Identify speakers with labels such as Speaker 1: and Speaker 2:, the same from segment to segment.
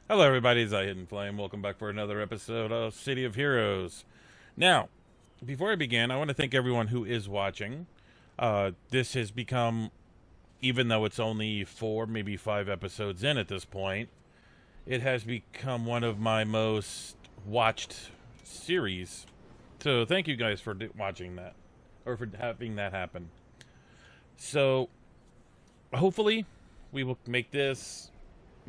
Speaker 1: Hello, everybody. It's Hidden Flame. Welcome back for another episode of City of Heroes. Now, before I begin, I want to thank everyone who is watching. This has become, even though it's only 4, maybe 5 episodes in at this point, it has become one of my most watched series. So, thank you guys for watching that, or for having that happen. So, hopefully, we will make this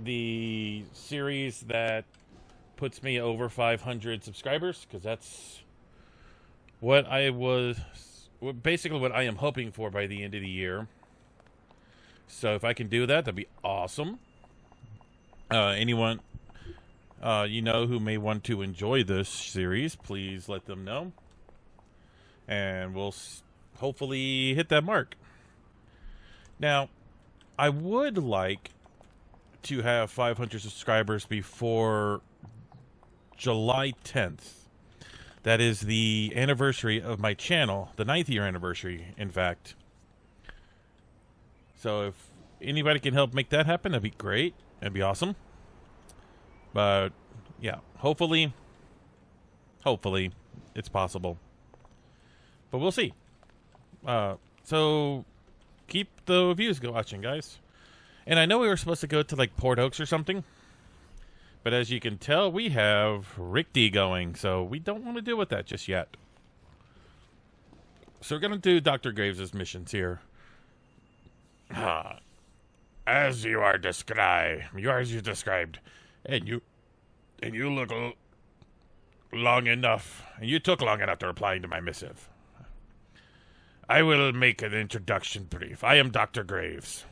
Speaker 1: the series that puts me over 500 subscribers, because that's what I was basically what I am hoping for by the end of the year. So if I can do that, that'd be awesome. Anyone who may want to enjoy this series, please let them know, and we'll hopefully hit that mark. Now, I would like to have 500 subscribers before July 10th. That is the anniversary of my channel, the 9th year anniversary, in fact. So if anybody can help make that happen, that'd be great. That'd be awesome. But yeah, hopefully it's possible. But we'll see. So keep the views watching, guys. And I know we were supposed to go to like Port Oaks or something, but as you can tell, we have Rick D going, so we don't want to deal with that just yet. So we're going to do Dr. Graves' missions here. As you described, and you look long enough, and you took long enough to replying to my missive. I will make an introduction brief. I am Dr. Graves.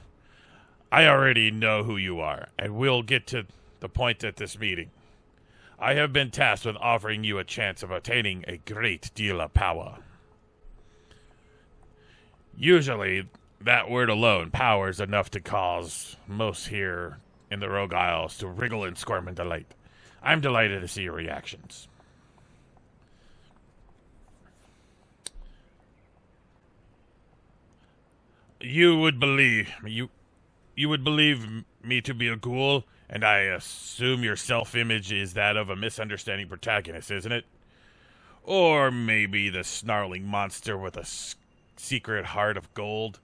Speaker 1: I already know who you are, and we'll get to the point at this meeting. I have been tasked with offering you a chance of attaining a great deal of power. Usually, that word alone, power, is enough to cause most here in the Rogue Isles to wriggle and squirm in delight. I'm delighted to see your reactions. You would believe me to be a ghoul, and I assume your self-image is that of a misunderstanding protagonist, isn't it? Or maybe the snarling monster with a secret heart of gold?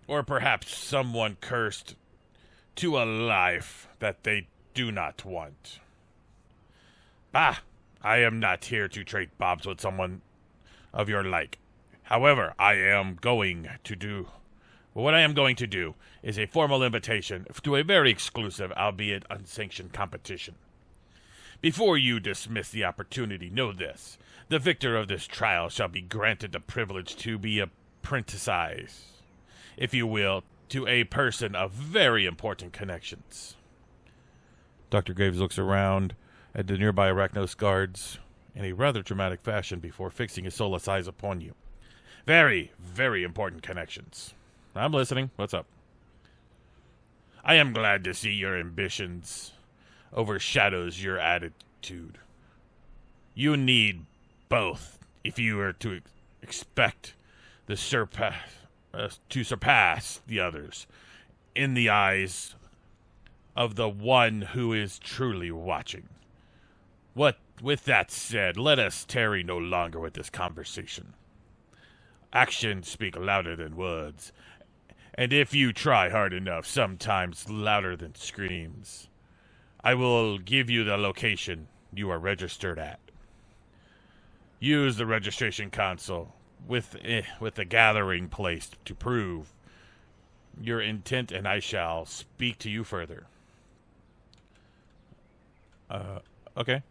Speaker 1: Or perhaps someone cursed to a life that they do not want? Bah! I am not here to trade bobs with someone of your like. However, what I am going to do is a formal invitation to a very exclusive, albeit unsanctioned competition. Before you dismiss the opportunity, know this. The victor of this trial shall be granted the privilege to be apprenticized, if you will, to a person of very important connections. Dr. Graves looks around at the nearby Arachnos guards in a rather dramatic fashion before fixing his soulless eyes upon you. Very, very important connections. I'm listening. What's up? I am glad to see your ambitions overshadows your attitude. You need both if you are to expect the to surpass the others in the eyes of the one who is truly watching. With that said, let us tarry no longer with this conversation. Actions speak louder than words, and if you try hard enough, sometimes louder than screams. I will give you the location you are registered at. Use the registration console with the gathering place to prove your intent, and I shall speak to you further. Okay.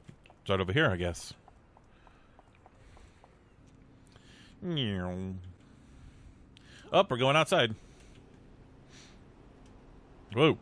Speaker 1: Start over here, I guess. Oh, we're going outside. Whoa.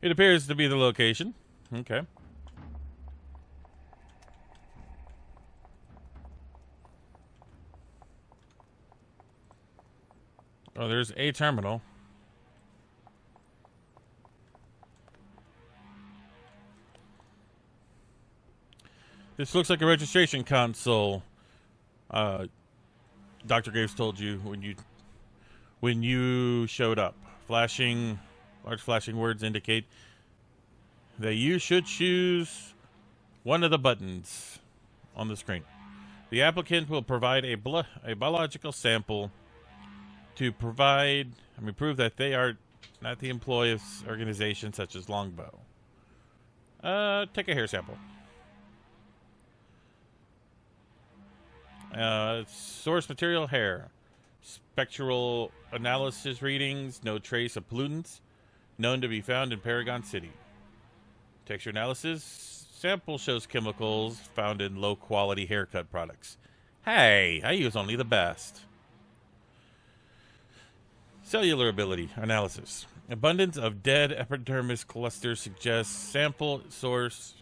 Speaker 1: It appears to be the location. Okay. Oh, there's a terminal. This looks like a registration console. Dr. Graves told you when you showed up. Large flashing words indicate that you should choose one of the buttons on the screen. The applicant will provide a biological sample to prove that they are not the employee of organizations such as Longbow. Take a hair sample. Source material, hair. Spectral analysis readings, no trace of pollutants known to be found in Paragon City. Texture analysis, sample shows chemicals found in low-quality haircut products. Hey, I use only the best. Cellular ability analysis. Abundance of dead epidermis clusters suggests sample source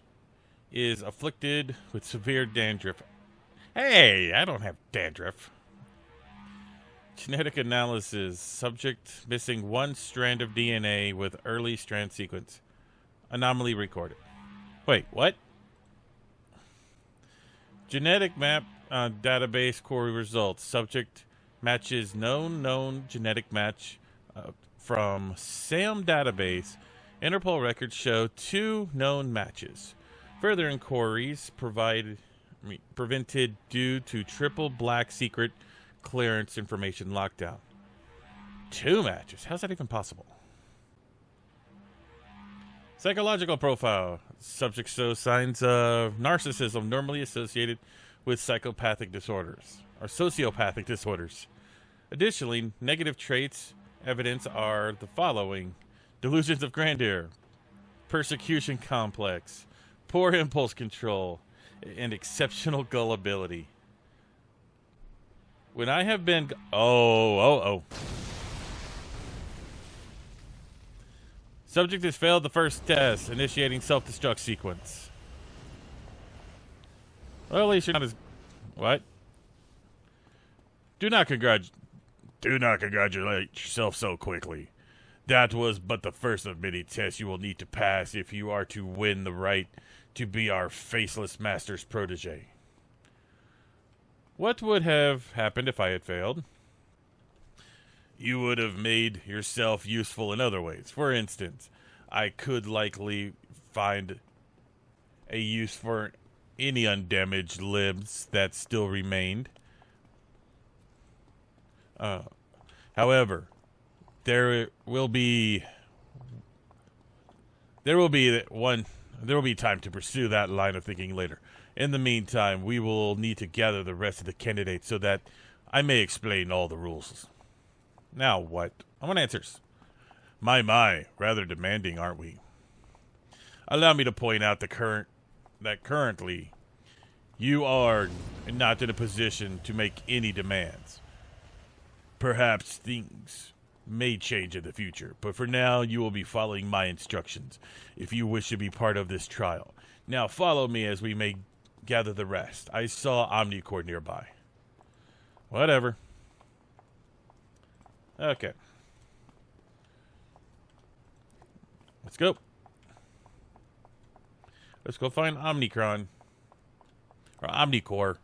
Speaker 1: is afflicted with severe dandruff. Hey, I don't have dandruff. Genetic analysis. Subject missing one strand of DNA with early strand sequence. Anomaly recorded. Wait, what? Genetic map database core results. Subject matches known genetic match from SAM database. Interpol records show 2 known matches. Further inquiries prevented due to triple black secret clearance information lockdown. 2 matches? How's that even possible? Psychological profile. Subject shows signs of narcissism normally associated with psychopathic disorders or sociopathic disorders. Additionally, negative traits evidence are the following: delusions of grandeur, persecution complex, poor impulse control, and exceptional gullibility. When I have been... Subject has failed the first test, initiating self-destruct sequence. Well, at least you're not as... What? Do not congratulate yourself so quickly. That was but the first of many tests you will need to pass if you are to win the right to be our faceless master's protege. What would have happened if I had failed? You would have made yourself useful in other ways. For instance, I could likely find a use for any undamaged limbs that still remained. However, there will be time to pursue that line of thinking later. In the meantime, we will need to gather the rest of the candidates so that I may explain all the rules. Now what? I want answers. My, rather demanding, aren't we? Allow me to point out that currently you are not in a position to make any demands. Perhaps things may change in the future, but for now you will be following my instructions if you wish to be part of this trial. Now follow me as we may gather the rest. I saw Omnicorp nearby. Whatever. Okay. Let's go. Let's go find Omnicron. Or Omnicorp.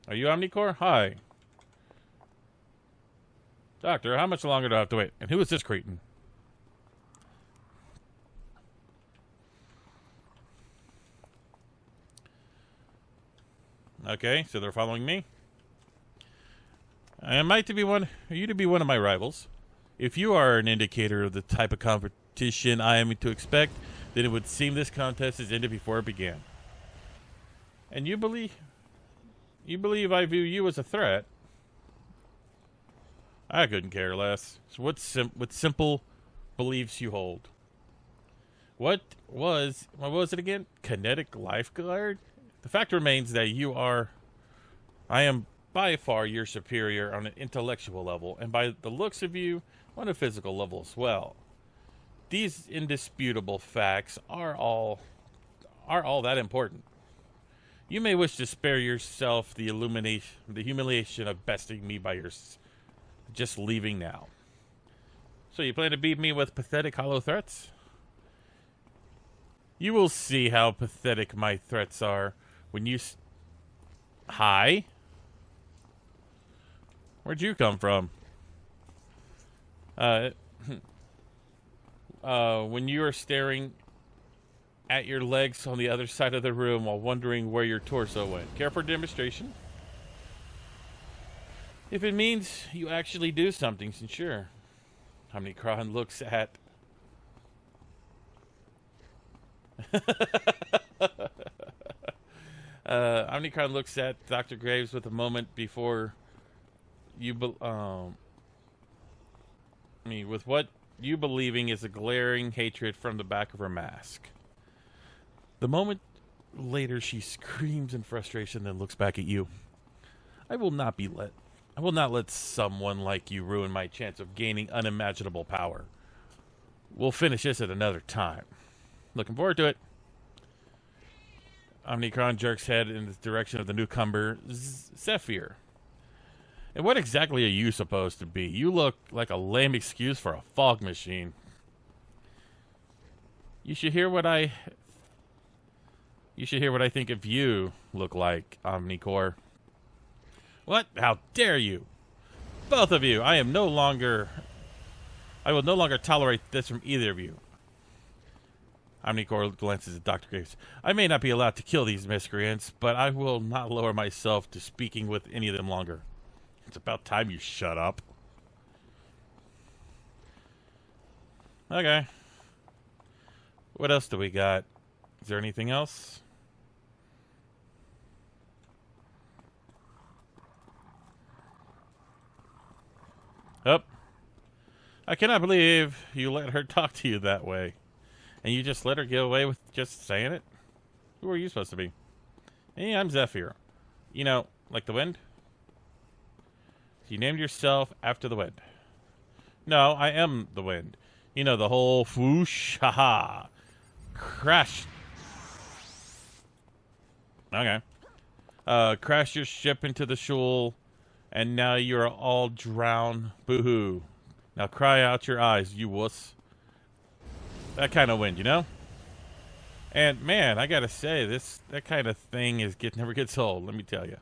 Speaker 1: Are you Omnicorp? Hi. Doctor, how much longer do I have to wait? And who is this cretin? Okay, so they're following me. I might to be one of my rivals. If you are an indicator of the type of competition I am to expect, then it would seem this contest has ended before it began. And you believe I view you as a threat? I couldn't care less. So what simple beliefs you hold? What was it again? Kinetic lifeguard? The fact remains that I am by far your superior on an intellectual level, and by the looks of you, on a physical level as well. These indisputable facts are all that important. You may wish to spare yourself the humiliation of besting me by just leaving now. So you plan to beat me with pathetic hollow threats? You will see how pathetic my threats are when you... Hi? Where'd you come from? When you are staring at your legs on the other side of the room while wondering where your torso went. Care for a demonstration? If it means you actually do something, then sure. Omnicron looks at... Omnicron looks at Dr. Graves with a moment before you... with what you believing is a glaring hatred from the back of her mask. The moment later, she screams in frustration, then looks back at you. I will not let someone like you ruin my chance of gaining unimaginable power. We'll finish this at another time. Looking forward to it. Omnicron jerks head in the direction of the newcomer, Zephyr. And what exactly are you supposed to be? You look like a lame excuse for a fog machine. You should hear what I think of you look like, Omnicore. What? How dare you? Both of you! I will no longer tolerate this from either of you. Omnicore glances at Dr. Graves. I may not be allowed to kill these miscreants, but I will not lower myself to speaking with any of them longer. It's about time you shut up. Okay. What else do we got? Is there anything else? Oh. I cannot believe you let her talk to you that way. And you just let her get away with just saying it? Who are you supposed to be? Hey, I'm Zephyr. You know, like the wind? You named yourself after the wind. No, I am the wind. You know, the whole whoosh, haha. Crash. Okay. Crash your ship into the shoal, and now you're all drowned. Boo-hoo. Now cry out your eyes, you wuss. That kind of wind, you know? And, man, I gotta say, that kind of thing never gets old, let me tell you.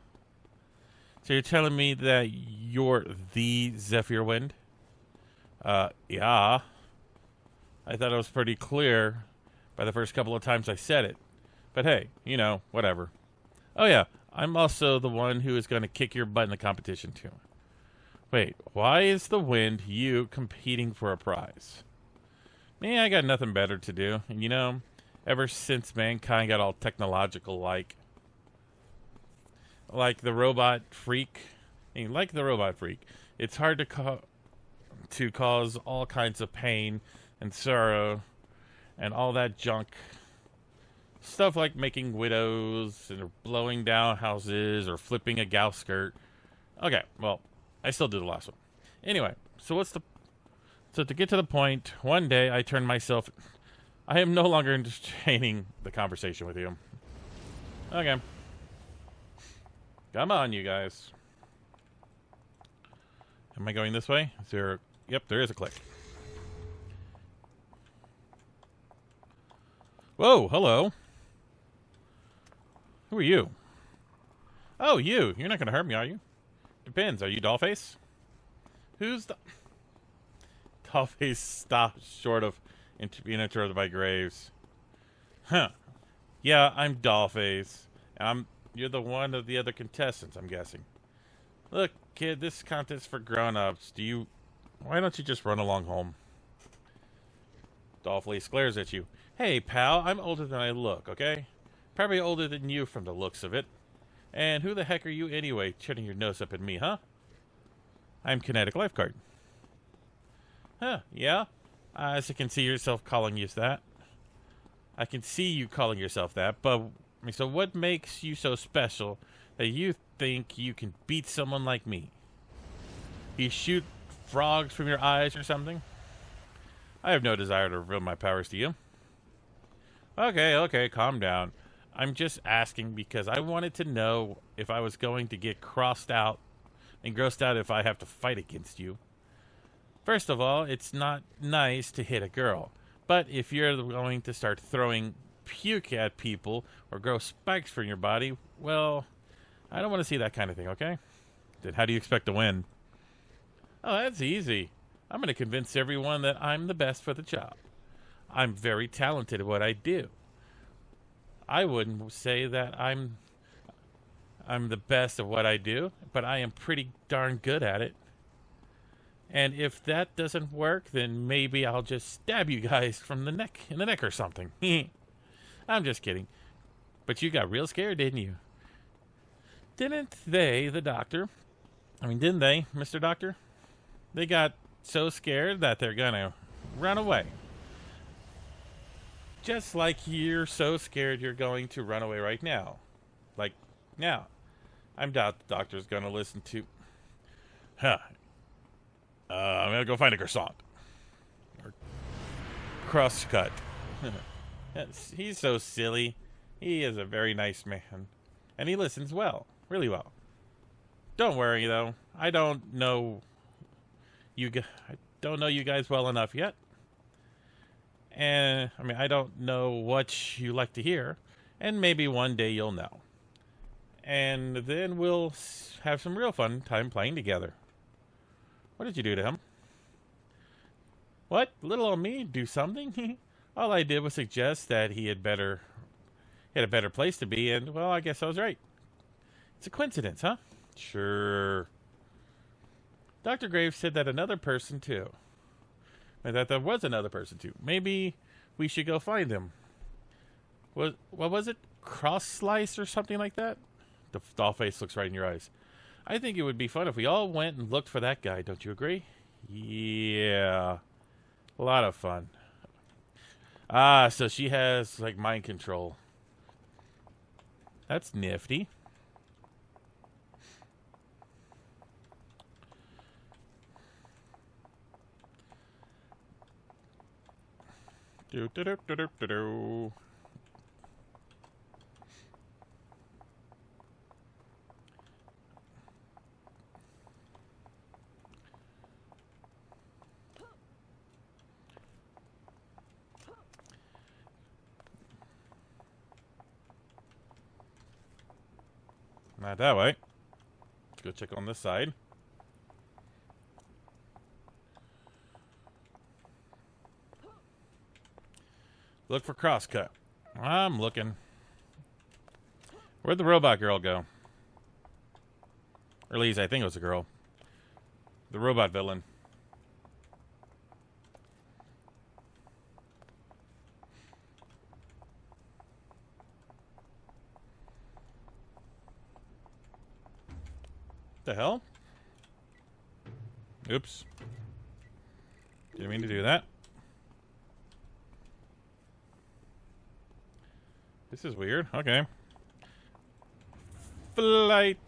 Speaker 1: So you're telling me that you're the Zephyr Wind? Yeah. I thought it was pretty clear by the first couple of times I said it. But hey, you know, whatever. Oh yeah, I'm also the one who is going to kick your butt in the competition too. Wait, why is the wind you competing for a prize? Me, I got nothing better to do. And you know, ever since mankind got all technological like the robot freak, it's hard to cause all kinds of pain and sorrow and all that junk. Stuff like making widows and blowing down houses or flipping a gal skirt. Okay, well, I still do the last one. Anyway, so to get to the point, one day I am no longer entertaining the conversation with you. Okay. Come on, you guys. Am I going this way? Is there... Yep, there is a click. Whoa, hello. Who are you? Oh, you. You're not going to hurt me, are you? Depends. Are you Dollface? Who's the... Dollface stopped short of being interrupted by Graves. Huh. Yeah, I'm Dollface. And you're the one of the other contestants, I'm guessing. Look, kid, this contest's for grown-ups. Why don't you just run along home? Dollface glares at you. Hey, pal, I'm older than I look, okay? Probably older than you from the looks of it. And who the heck are you anyway, turning your nose up at me, huh? I'm Kinetic Lifeguard. Huh, yeah? As I can see yourself calling you that. I can see you calling yourself that, but... So what makes you so special that you think you can beat someone like me? You shoot frogs from your eyes or something? I have no desire to reveal my powers to you. Okay, calm down. I'm just asking because I wanted to know if I was going to get crossed out and grossed out if I have to fight against you. First of all, it's not nice to hit a girl. But if you're going to start throwing puke at people or grow spikes from your body, well, I don't want to see that kind of thing, okay? Then how do you expect to win? Oh, that's easy. I'm going to convince everyone that I'm the best for the job. I'm very talented at what I do. I wouldn't say that I'm the best at what I do, but I am pretty darn good at it. And if that doesn't work, then maybe I'll just stab you guys from the neck, in the neck or something. I'm just kidding. But you got real scared, didn't you? Didn't they, the doctor? Didn't they, Mr. Doctor? They got so scared that they're gonna run away. Just like you're so scared you're going to run away right now. Like, now. I doubt the doctor's gonna listen to... I'm gonna go find a croissant. Or crosscut. He's so silly. He is a very nice man. And he listens well. Really well. Don't worry, though. I don't know you guys well enough yet. And, I don't know what you like to hear. And maybe one day you'll know. And then we'll have some real fun time playing together. What did you do to him? What? Little old me do something? All I did was suggest that he had a better place to be, and, well, I guess I was right. It's a coincidence, huh? Sure. Dr. Graves said that another person, too. And that there was another person, too. Maybe we should go find him. What was it? Cross slice or something like that? The doll face looks right in your eyes. I think it would be fun if we all went and looked for that guy. Don't you agree? Yeah. A lot of fun. Ah, so she has, like, mind control. That's nifty. Do. Not that way. Let's go check on this side. Look for crosscut. I'm looking. Where'd the robot girl go? Or at least I think it was a girl. The robot villain. The hell? Oops. Didn't mean to do that. This is weird. Okay. Flight.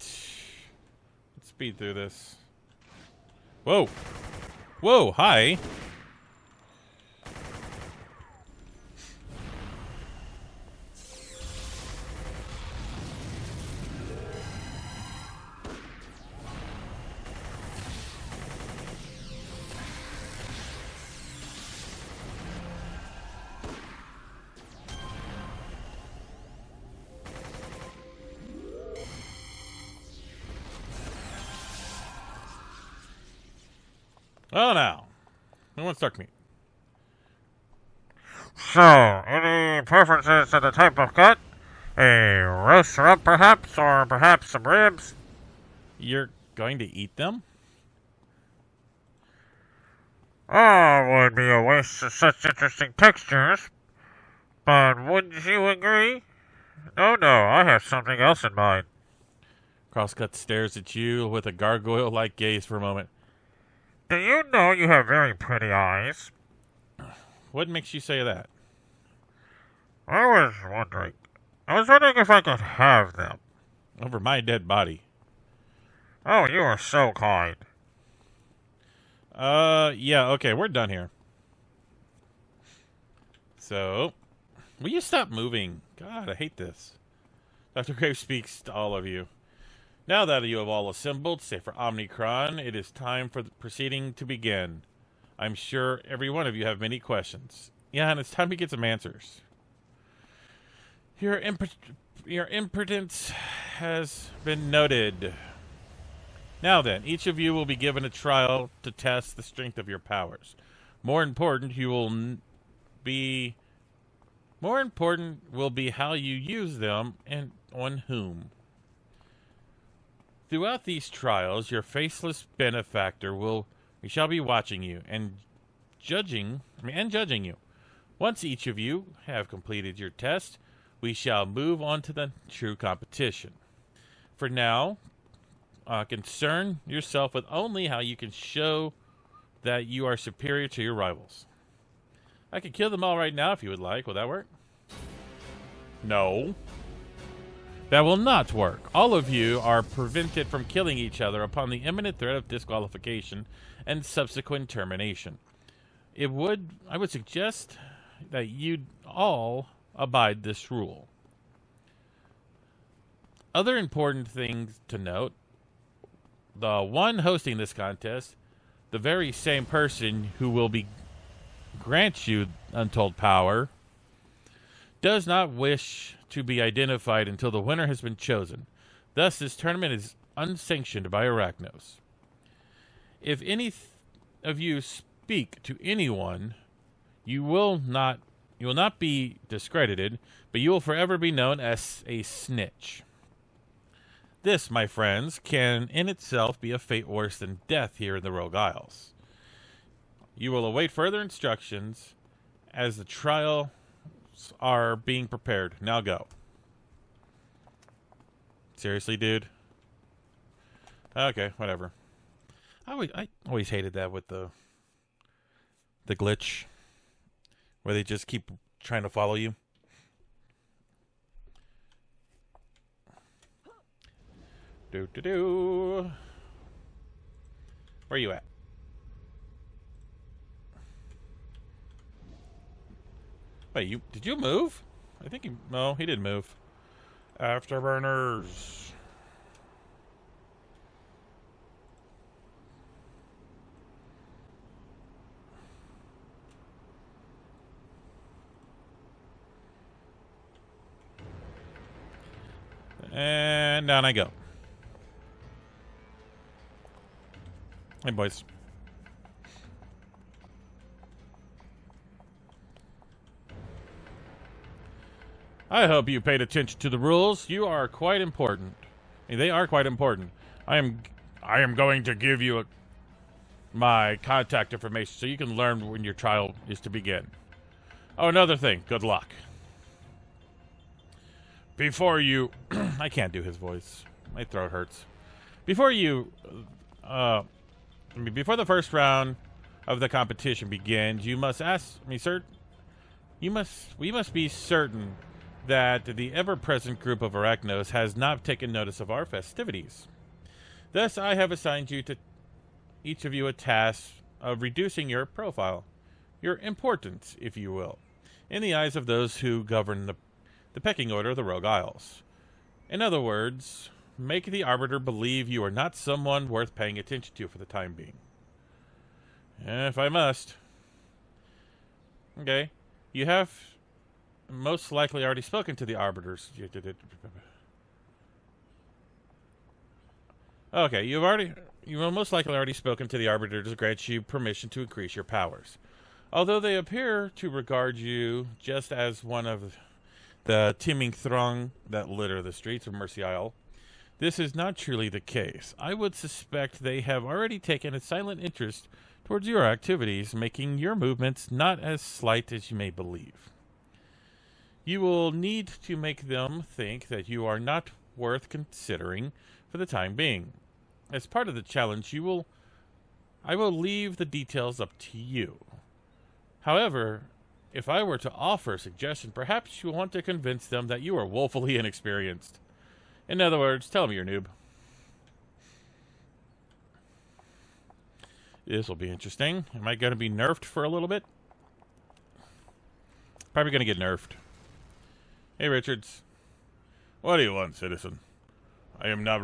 Speaker 1: Let's speed through this. Whoa. Whoa, hi. Oh, now. No one struck me.
Speaker 2: So, any preferences to the type of cut? A roast rump, perhaps, or perhaps some ribs?
Speaker 1: You're going to eat them?
Speaker 2: Oh, would be a waste of such interesting textures. But wouldn't you agree? Oh no, I have something else in mind.
Speaker 1: Crosscut stares at you with a gargoyle-like gaze for a moment.
Speaker 2: Do you know you have very pretty eyes?
Speaker 1: What makes you say that?
Speaker 2: I was wondering if I could have them.
Speaker 1: Over my dead body.
Speaker 2: Oh, you are so kind.
Speaker 1: Yeah, okay, we're done here. So, will you stop moving? God, I hate this. Dr. Graves speaks to all of you. Now that you have all assembled, save for Omnicron, it is time for the proceeding to begin. I'm sure every one of you have many questions. Yeah, and it's time to get some answers. Your impotence has been noted. Now then, each of you will be given a trial to test the strength of your powers. More important will be how you use them and on whom. Throughout these trials, your faceless benefactor we shall be watching you and judging you. Once each of you have completed your test, we shall move on to the true competition. For now, concern yourself with only how you can show that you are superior to your rivals. I could kill them all right now if you would like. Will that work? No. That will not work. All of you are prevented from killing each other upon the imminent threat of disqualification and subsequent termination. I would suggest that you all abide this rule. Other important things to note: the one hosting this contest, the very same person who will grant you untold power, does not wish to be identified until the winner has been chosen. Thus, this tournament is unsanctioned by Arachnos. If any of you speak to anyone, you will not be discredited, but you will forever be known as a snitch. This, my friends, can in itself be a fate worse than death here in the Rogue Isles. You will await further instructions as the trials are being prepared. Now go. Seriously, dude? Okay, whatever. I always hated that with the glitch, where they just keep trying to follow you. Where are you at? Wait, did you move? I think no, he didn't move. Afterburners. And down I go. Hey, boys. I hope you paid attention to the rules. You are quite important. They are quite important. I am going to give you my contact information so you can learn when your trial is to begin. Oh, another thing. Good luck. Before you... I can't do his voice. My throat hurts. Before the first round of the competition begins, you must we must be certain that the ever-present group of Arachnos has not taken notice of our festivities. Thus, I have assigned each of you a task of reducing your profile, your importance, if you will, in the eyes of those who govern the pecking order of the Rogue Isles. In other words, make the Arbiter believe you are not someone worth paying attention to for the time being. If I must. Okay. You have most likely already spoken to the Arbiters. Okay, you have most likely already spoken to the Arbiters to grant you permission to increase your powers. Although they appear to regard you just as one of the teeming throng that litter the streets of Mercy Isle, this is not truly the case. I would suspect they have already taken a silent interest towards your activities, making your movements not as slight as you may believe. You will need to make them think that you are not worth considering for the time being. As part of the challenge, I will leave the details up to you. However, if I were to offer a suggestion, perhaps you want to convince them that you are woefully inexperienced. In other words, tell them you're a noob. This will be interesting. Am I going to be nerfed for a little bit? Probably gonna get nerfed. Hey, Richards. What do you want, citizen? I am not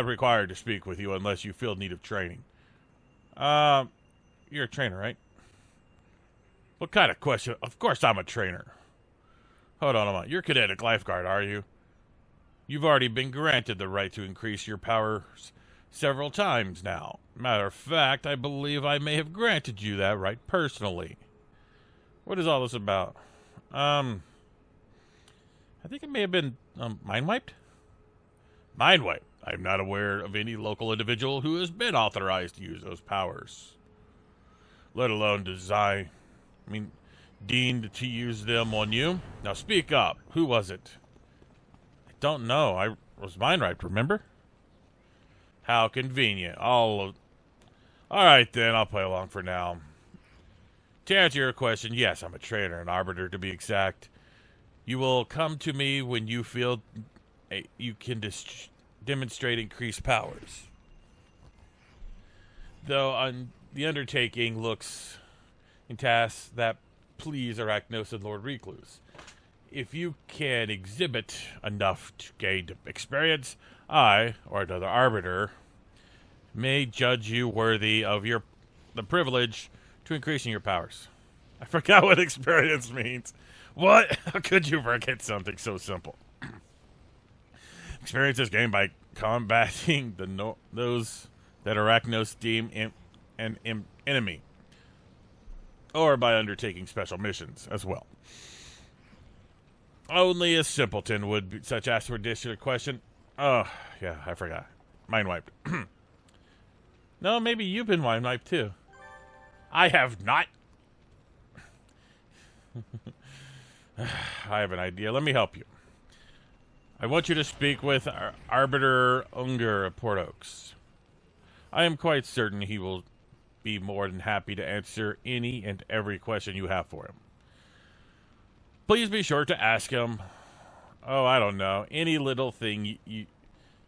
Speaker 1: required to speak with you unless you feel need of training. You're a trainer, right? What kind of question? Of course I'm a trainer. Hold on a moment. You're cadet lifeguard, are you? You've already been granted the right to increase your powers several times now. Matter of fact, I believe I may have granted you that right personally. What is all this about? I think it may have been, mind wiped? Mind wipe. I'm not aware of any local individual who has been authorized to use those powers. Let alone deemed to use them on you. Now speak up. Who was it? I don't know. I was mind wiped, remember? How convenient. Alright then, I'll play along for now. To answer your question, yes, I'm a trainer, an arbiter to be exact. You will come to me when you feel you can demonstrate increased powers. Though the undertaking looks in tasks that please Arachnos and Lord Recluse. If you can exhibit enough to gain experience, I, or another arbiter, may judge you worthy of the privilege to increasing your powers. I forgot what experience means. What? How could you forget something so simple? Experience is gained by combating those that Arachnos deem an enemy, or by undertaking special missions as well. Only a simpleton would be such ask for this question. Oh, yeah, I forgot. Mind wiped. No, maybe you've been mind wiped too. I have not. I have an idea. Let me help you. I want you to speak with Arbiter Unger of Port Oaks. I am quite certain he will be more than happy to answer any and every question you have for him. Please be sure to ask him, I don't know, any little thing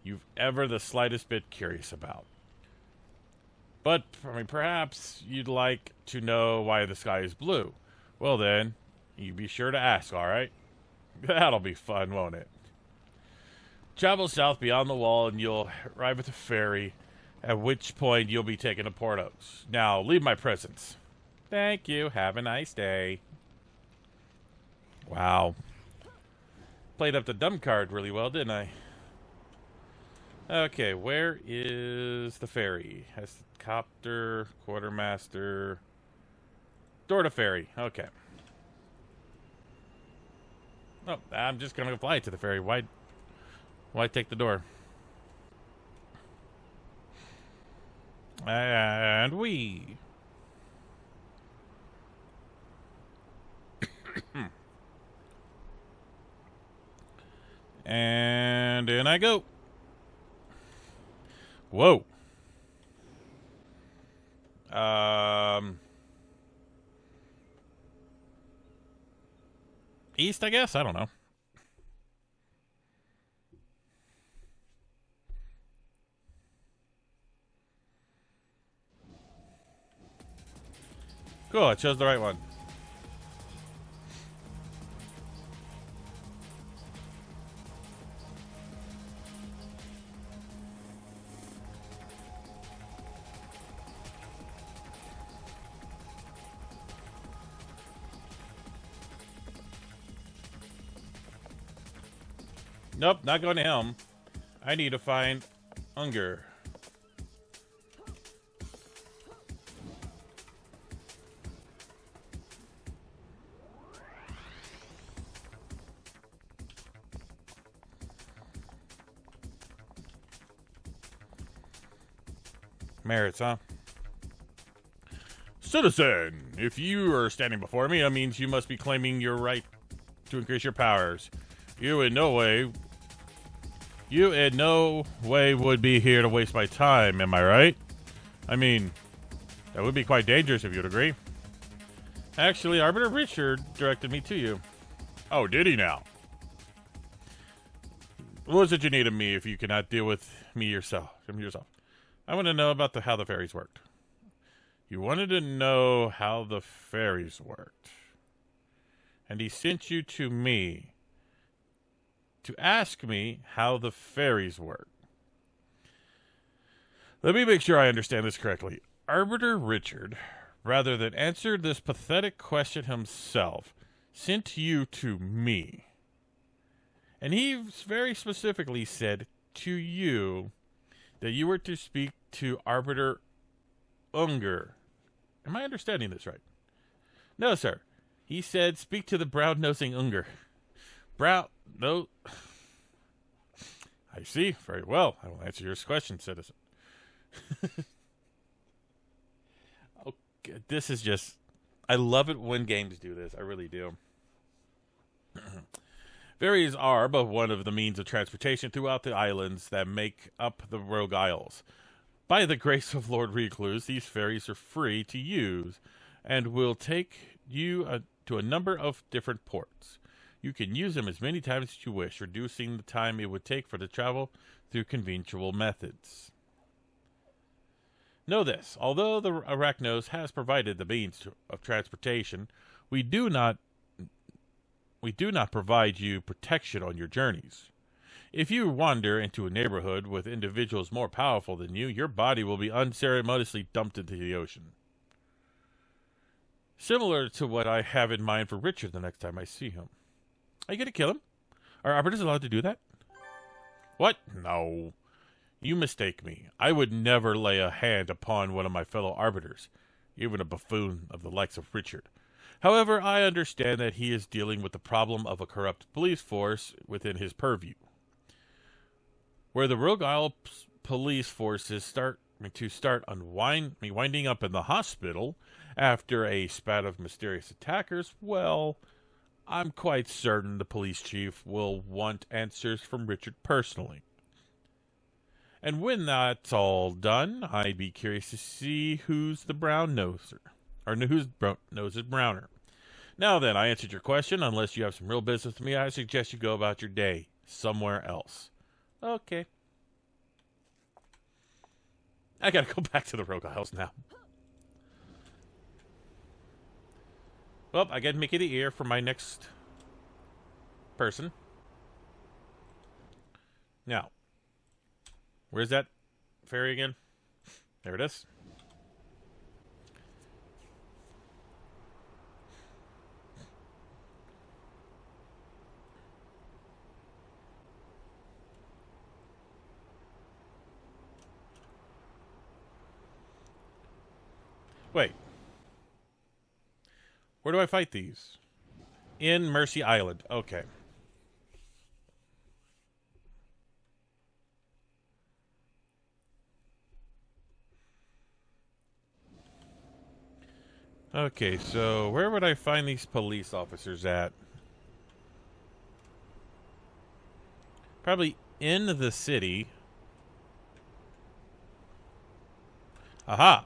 Speaker 1: you've ever the slightest bit curious about. But, perhaps you'd like to know why the sky is blue. Well then, you be sure to ask, alright? That'll be fun, won't it? Travel south beyond the wall and you'll arrive at the ferry, at which point you'll be taken to Port Oaks. Now, leave my presence. Thank you. Have a nice day. Wow. Played up the dumb card really well, didn't I? Okay, where is the ferry? Copter, quartermaster, door to ferry. Okay. Oh, I'm just gonna fly to the ferry. Why take the door? And we. And in I go. Whoa. East, I guess? I don't know. Cool, I chose the right one. Nope, not going to him. I need to find Unger. Merits, huh? Citizen, if you are standing before me, that means you must be claiming your right to increase your powers. You in no way would be here to waste my time, am I right? I mean, that would be quite dangerous if you'd agree. Actually, Arbiter Richard directed me to you. Oh, did he now? What is it you need of me if you cannot deal with me yourself? I want to know about how the ferries worked. You wanted to know how the ferries worked. and he sent you to me to ask me how the fairies work. Let me make sure I understand this correctly. Arbiter Richard, rather than answer this pathetic question himself, sent you to me. And he very specifically said to you that you were to speak to Arbiter Unger. Am I understanding this right? No, sir. He said speak to the brown-nosing Unger. No. I see. Very well. I will answer your question, citizen. Okay, this is just... I love it when games do this. I really do. Ferries are but one of the means of transportation throughout the islands that make up the Rogue Isles. By the grace of Lord Recluse, these ferries are free to use and will take you to a number of different ports. You can use them as many times as you wish, reducing the time it would take for the travel through conventional methods. Know this, although the Arachnos has provided the means of transportation, we do not provide you protection on your journeys. If you wander into a neighborhood with individuals more powerful than you, your body will be unceremoniously dumped into the ocean. Similar to what I have in mind for Richard the next time I see him. Are you going to kill him? Are arbiters allowed to do that? What? No. You mistake me. I would never lay a hand upon one of my fellow arbiters, even a buffoon of the likes of Richard. However, I understand that he is dealing with the problem of a corrupt police force within his purview. Where the Rogue Isle police forces start winding up in the hospital after a spat of mysterious attackers, well, I'm quite certain the police chief will want answers from Richard personally. And when that's all done, I'd be curious to see who's the brown noser. Or whose nose is browner. Now then, I answered your question. Unless you have some real business with me, I suggest you go about your day somewhere else. Okay. I gotta go back to the Rogue Isles now. Well, I got Mickey the Ear for my next person. Now, where's that ferry again? There it is. Wait. Where do I fight these? In Mercy Island. Okay. Okay, so where would I find these police officers at? Probably in the city. Aha!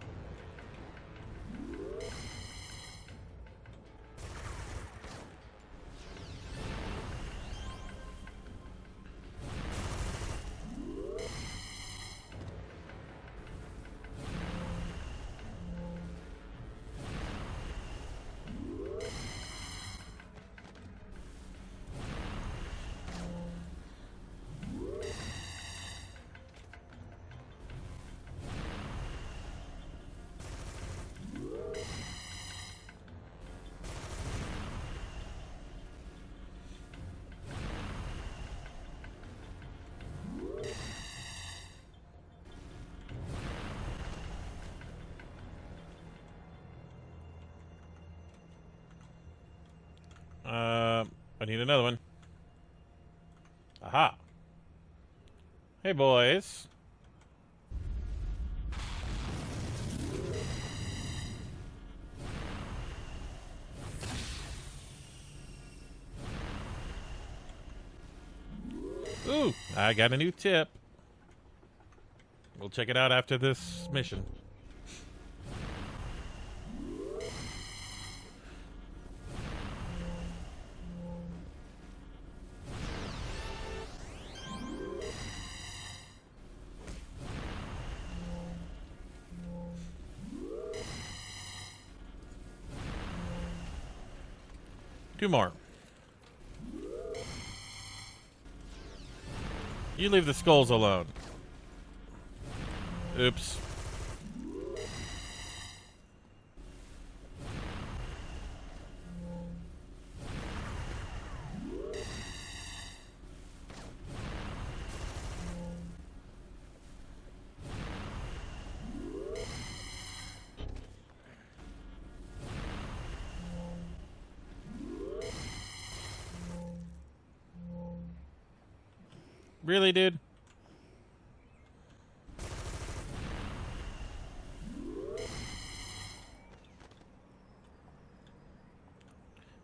Speaker 1: I need another one. Aha. Hey, boys. Ooh, I got a new tip. We'll check it out after this mission. Two more. You leave the skulls alone. Oops. Really, dude?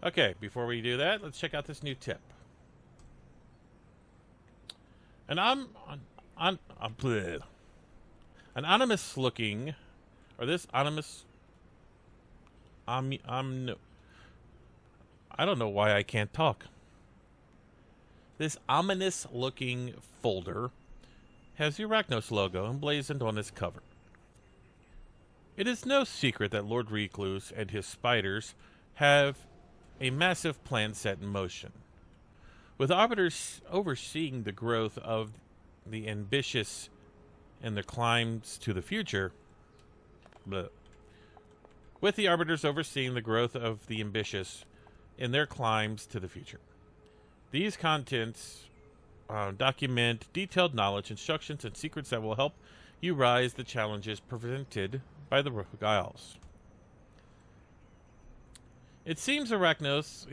Speaker 1: Okay, before we do that, let's check out this new tip. And bleh. An anonymous looking, or this anonymous, no, I don't know why I can't talk. This ominous looking folder has the Arachnos logo emblazoned on its cover. It is no secret that Lord Recluse and his spiders have a massive plan set in motion. With arbiters overseeing the growth of the ambitious and their climbs to the future, with the arbiters overseeing the growth of the ambitious in their climbs to the future. These contents document detailed knowledge, instructions, and secrets that will help you rise the challenges presented by the Rogue Isles. It seems the Arachnos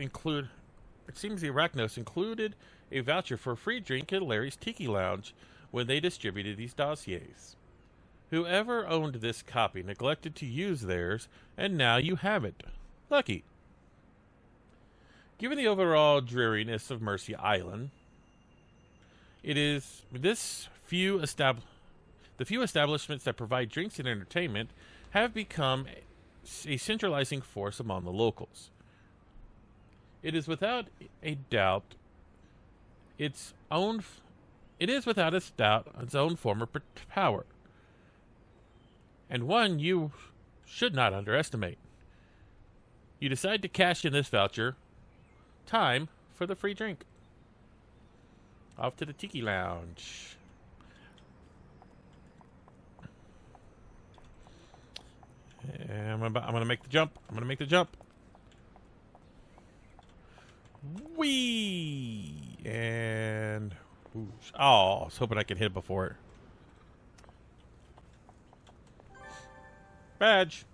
Speaker 1: included a voucher for a free drink at Larry's Tiki Lounge when they distributed these dossiers. Whoever owned this copy neglected to use theirs, and now you have it. Lucky. Given the overall dreariness of Mercy Island, the few establishments that provide drinks and entertainment have become a centralizing force among the locals. It is without a doubt its own form of power, and one you should not underestimate. You decide to cash in this voucher. Time for the free drink. Off to the Tiki Lounge. And I'm gonna make the jump. Whee! And whoosh. Oh, I was hoping I could hit it before. Badge.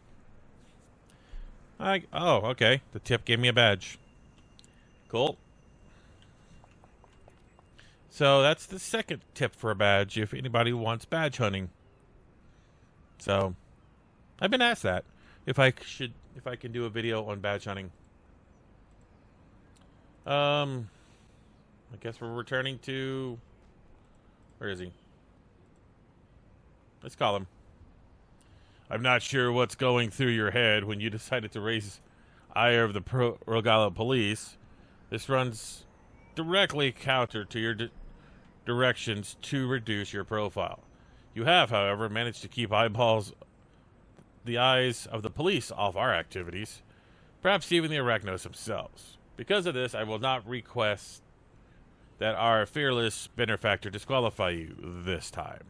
Speaker 1: Okay. The tip gave me a badge. Cool. So that's the second tip for a badge if anybody wants badge hunting. So I've been asked that if I can do a video on badge hunting. I guess we're returning to, where is he? Let's call him. I'm not sure what's going through your head when you decided to raise ire of the Rogue Island police. This runs directly counter to your directions to reduce your profile. You have, however, managed to keep the eyes of the police off our activities, perhaps even the Arachnos themselves. Because of this, I will not request that our fearless benefactor disqualify you this time.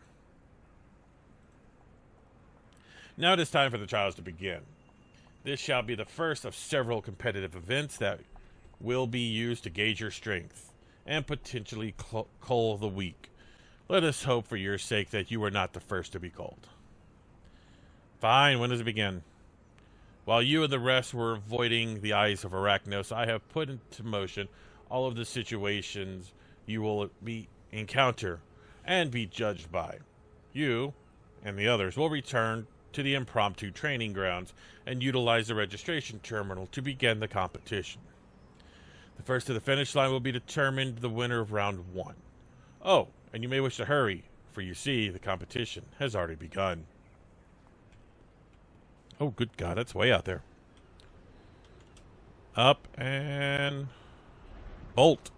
Speaker 1: Now it is time for the trials to begin. This shall be the first of several competitive events that will be used to gauge your strength and potentially cull the weak. Let us hope for your sake that you are not the first to be culled. Fine, when does it begin? While you and the rest were avoiding the eyes of Arachnos, I have put into motion all of the situations you will encounter and be judged by. You and the others will return to the impromptu training grounds and utilize the registration terminal to begin the competition. The first to the finish line will be determined the winner of round 1. Oh, and you may wish to hurry, for you see the competition has already begun. Oh, good God, that's way out there. Up and bolt.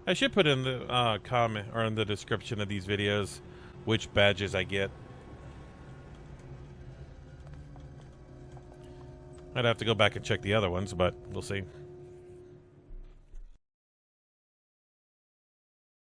Speaker 1: I should put in the comment or in the description of these videos which badges I get. I'd have to go back and check the other ones, but we'll see.